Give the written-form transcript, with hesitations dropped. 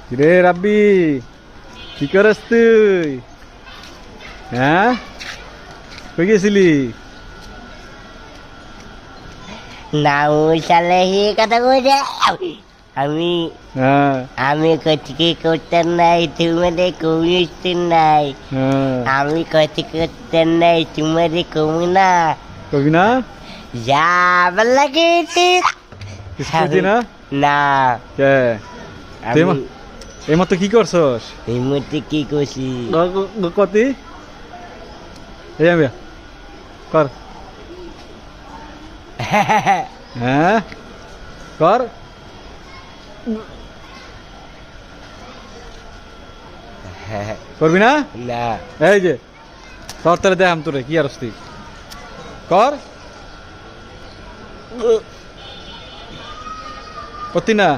রে রাব্বি, কি করস তুই? হ্যাঁ, কই গেছিলি? না সালে কথা কইছে আমি হ্যাঁ আমি কচি করতে নাই তোমারে কমিস্তি নাই হ্যাঁ, আমি কচি করতে নাই তোমারে কমি না কবি না? যা ভাল লাগে কিছু কইতি না? না কে তুই আমি এই মতো কি করছস? এই মুহূর্তে কি করছি কতি এই আমি কর। হ্যাঁ কর। করবি না? না এই যে তোর তাহলে দেখাম তোরে কি আর তুই কর। করতি না?